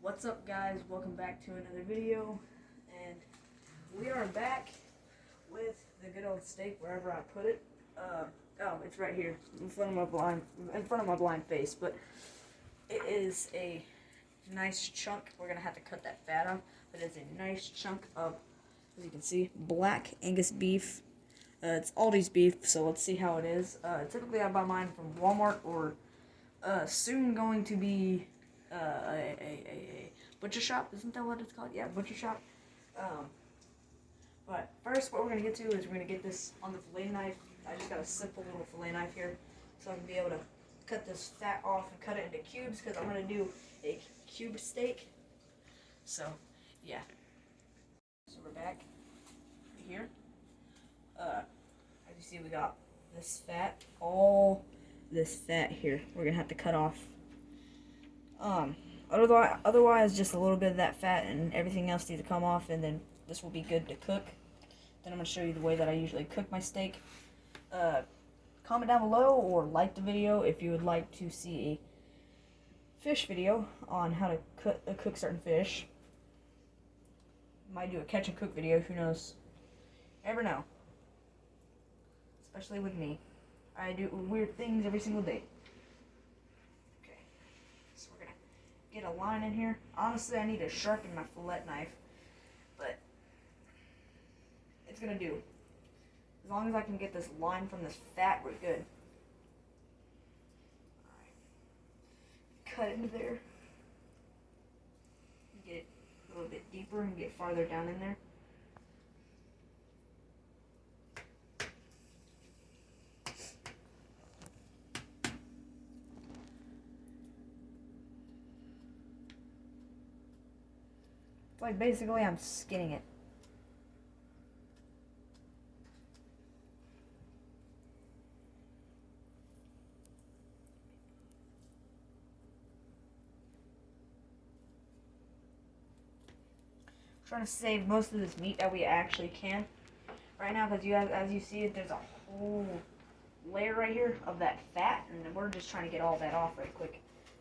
What's up, guys? Welcome back to another video, and we are back with the good old steak wherever I put it. Oh, it's right here in front of my blind face, but it is a nice chunk. We're gonna have to cut that fat off, but it's a nice chunk of, as you can see, black Angus beef. It's Aldi's beef, so let's see how it is. Typically I buy mine from Walmart or soon going to be a butcher shop. Isn't that what it's called? Yeah, butcher shop. But first, what we're going to get to is we're going to get this on the fillet knife. I just got a simple little fillet knife here, so I can be able to cut this fat off and cut it into cubes, because I'm going to do a cube steak. So, yeah. So we're back here. As you see, we got this fat, all this fat here. We're going to have to cut off. Otherwise, just a little bit of that fat and everything else needs to come off, and then this will be good to cook. Then I'm going to show you the way that I usually cook my steak. Comment down below or like the video if you would like to see a fish video on how to cook certain fish. Might do a catch and cook video, who knows. Never know. Especially with me. I do weird things every single day. Okay, so we're going to get a line in here. Honestly, I need to sharpen my fillet knife, but it's going to do. As long as I can get this line from this fat, we're good. Alright. Cut into there. Get it a little bit deeper and get farther down in there. It's like basically I'm skinning it. Trying to save most of this meat that we actually can right now, because as you see, there's a whole layer right here of that fat, and we're just trying to get all that off right quick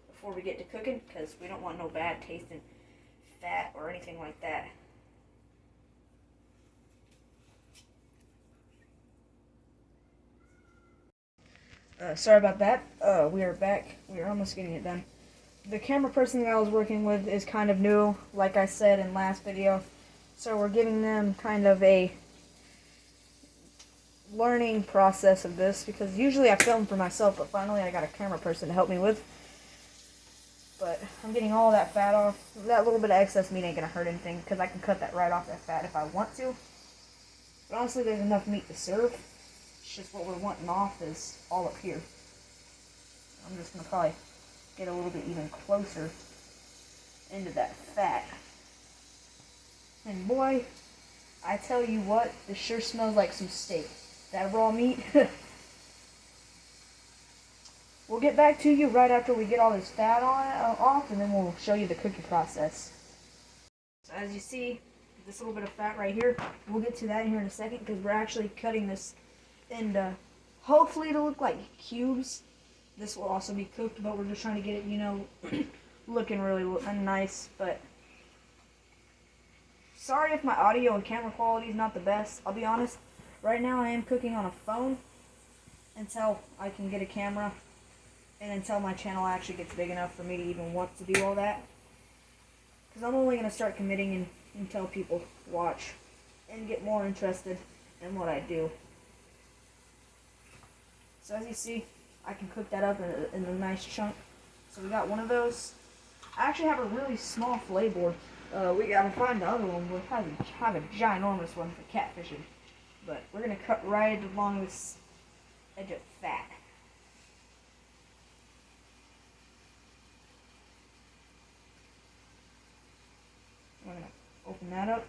before we get to cooking, because we don't want no bad tasting fat or anything like that. Sorry about that. We are back. We are almost getting it done. The camera person that I was working with is kind of new, like I said in last video. So we're giving them kind of a learning process of this, because usually I film for myself, but finally I got a camera person to help me with. But I'm getting all that fat off. That little bit of excess meat ain't going to hurt anything, because I can cut that right off that fat if I want to. But honestly, there's enough meat to serve. It's just what we're wanting off is all up here. I'm just going to probably get a little bit even closer into that fat. And boy, I tell you what, this sure smells like some steak. That raw meat. We'll get back to you right after we get all this fat off, and then we'll show you the cooking process. So as you see, this little bit of fat right here, we'll get to that here in a second, because we're actually cutting this into, hopefully to look like cubes. This will also be cooked, but we're just trying to get it, you know, looking really nice. But sorry if my audio and camera quality is not the best. I'll be honest. Right now I am cooking on a phone until I can get a camera, and until my channel actually gets big enough for me to even want to do all that. Because I'm only going to start committing until people watch and get more interested in what I do. So as you see, I can cook that up in a nice chunk. So we got one of those. I actually have a really small fillet board. We gotta find the other one. We'll have a ginormous one for catfishing. But we're gonna cut right along this edge of fat. We're gonna open that up.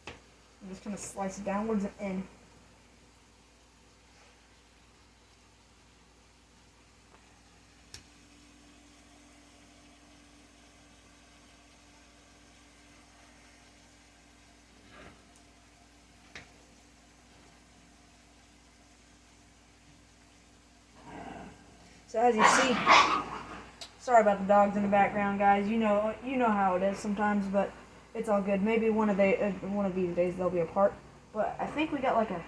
I'm just gonna slice it downwards and in. So as you see, Sorry about the dogs in the background, guys. You know how it is sometimes, but it's all good. Maybe one of these days they'll be apart. But I think we got like a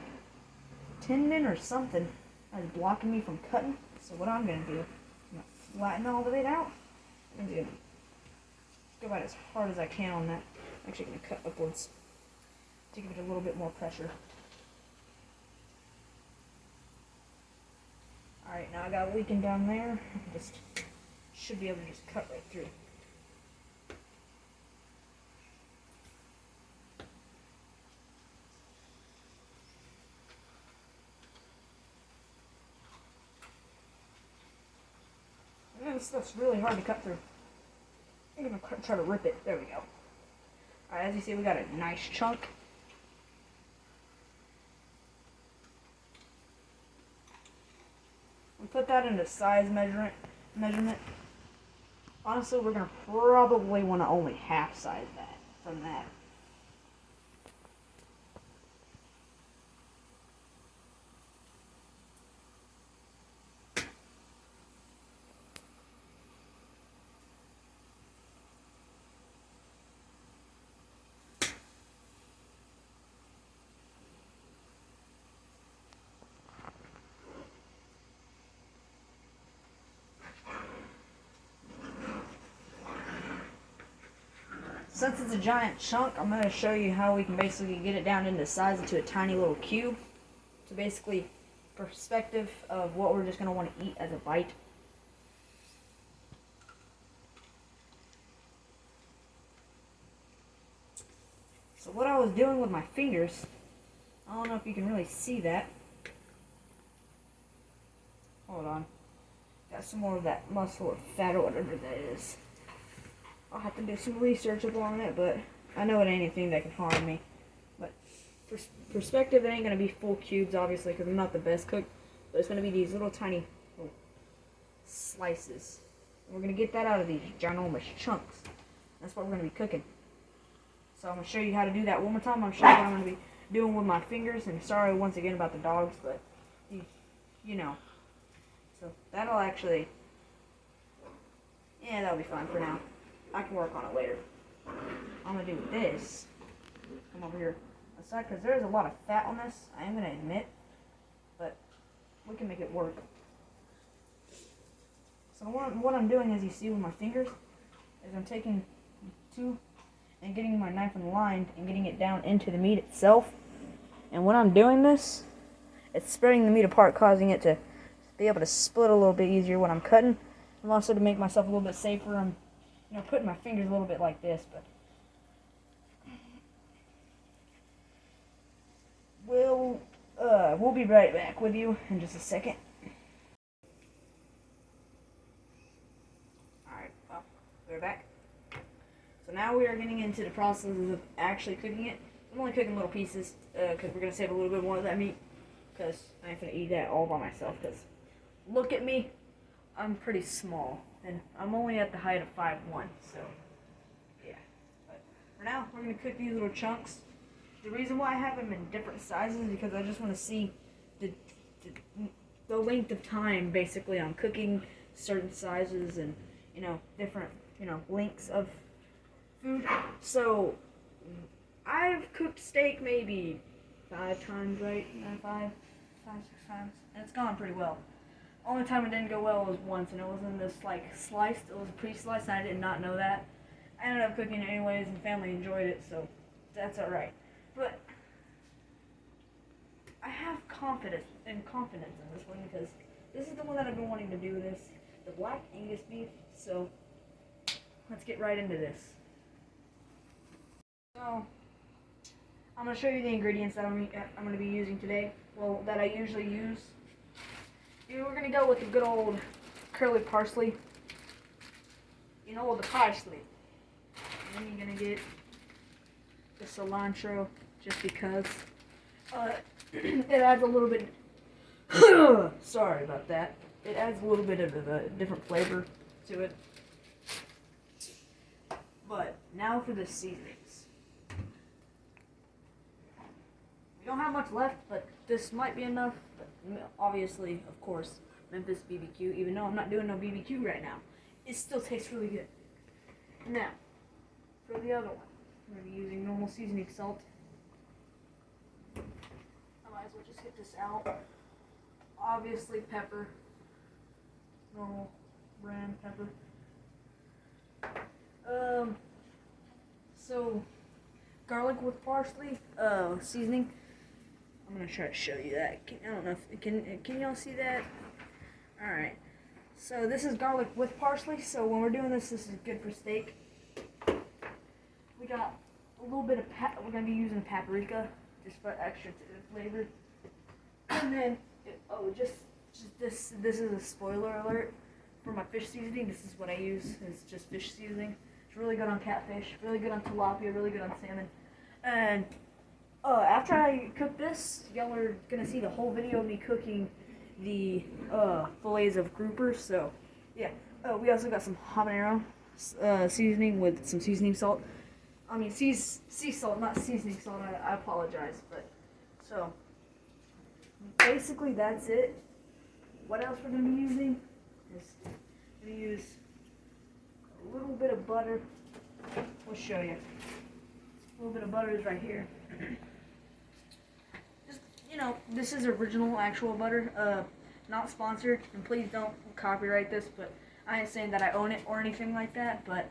tendon or something that's blocking me from cutting. So what I'm gonna do, I'm gonna flatten all the way out. I'm gonna go about as hard as I can on that. I'm actually gonna cut upwards to give it a little bit more pressure. Alright, now I got a leaking down there. Just should be able to just cut right through. Man, this stuff's really hard to cut through. I'm gonna try to rip it. There we go. Alright, as you see, we got a nice chunk. We put that into size measurement. Honestly, we're gonna probably want to only half size that from that. Since it's a giant chunk, I'm going to show you how we can basically get it down into size into a tiny little cube. So basically, perspective of what we're just going to want to eat as a bite. So what I was doing with my fingers, I don't know if you can really see that. Hold on. Got some more of that muscle or fat or whatever that is. I'll have to do some research upon it, but I know it ain't anything that can harm me. But for perspective, it ain't going to be full cubes, obviously, because I'm not the best cook. But it's going to be these little tiny slices. And we're going to get that out of these ginormous chunks. That's what we're going to be cooking. So I'm going to show you how to do that one more time. I'm going to show you what I'm going to be doing with my fingers. And sorry once again about the dogs, but you know. So that'll actually, yeah, that'll be fine for now. I can work on it later. I'm going to do this. Come over here aside, because there's a lot of fat on this, I am going to admit. But we can make it work. So what I'm doing, as you see with my fingers, is I'm taking two and getting my knife unlined and getting it down into the meat itself. And when I'm doing this, it's spreading the meat apart, causing it to be able to split a little bit easier when I'm cutting. And also to make myself a little bit safer, I'm putting my fingers a little bit like this, but we'll be right back with you in just a second. Alright, well, we're back. So now we are getting into the process of actually cooking it. I'm only cooking little pieces, because we're going to save a little bit more of that meat, because I ain't going to eat that all by myself, because look at me, I'm pretty small, and I'm only at the height of 5'1", so yeah. But for now, we're going to cook these little chunks. The reason why I have them in different sizes is because I just want to see the length of time, basically, on cooking certain sizes and, different, lengths of food. So, I've cooked steak maybe 5 times, right? 5, 6 times, and it's gone pretty well. Only time it didn't go well was once, and it wasn't this, sliced. It was pre-sliced, and I did not know that. I ended up cooking it anyways, and the family enjoyed it, so that's alright. But I have confidence in this one, because this is the one that I've been wanting to do this, the Black Angus beef, so let's get right into this. So, I'm going to show you the ingredients that I'm going to be using today, well, that I usually use. We're going to go with the good old curly parsley. The parsley. And then you're going to get the cilantro, just because it adds a little bit, sorry about that, it adds a little bit of a different flavor to it. But now for the seasonings. We don't have much left, but this might be enough. But obviously, of course, Memphis BBQ, even though I'm not doing no BBQ right now. it still tastes really good. Now, for the other one, I'm going to be using normal seasoning salt. I might as well just get this out. Obviously pepper, normal brand pepper. So garlic with parsley seasoning. I'm gonna try to show you that. I don't know if can y'all see that? All right. So this is garlic with parsley. So when we're doing this is good for steak. We got a little bit of we're gonna be using paprika just for extra flavor. And then this is a spoiler alert for my fish seasoning. This is what I use. It's just fish seasoning. It's really good on catfish, really good on tilapia, really good on salmon. And after I cook this, y'all are gonna see the whole video of me cooking the fillets of groupers. So yeah. We also got some habanero seasoning with some seasoning salt. I mean sea salt, not seasoning salt. I apologize, but so basically that's it. What else we're gonna be using is we're gonna use a little bit of butter. We'll show you. A little bit of butter is right here. Just, you know, this is original actual butter, not sponsored, and please don't copyright this, but I ain't saying that I own it or anything like that, but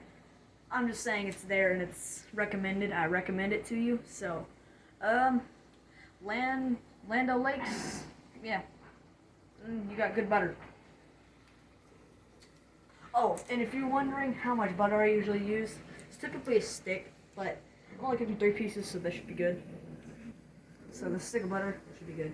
I'm just saying it's there and it's recommended. I recommend it to you. So, Land O'Lakes, yeah, you got good butter. Oh, and if you're wondering how much butter I usually use, it's typically a stick, but I'm only cooking 3 pieces, so that should be good. So the stick of butter should be good.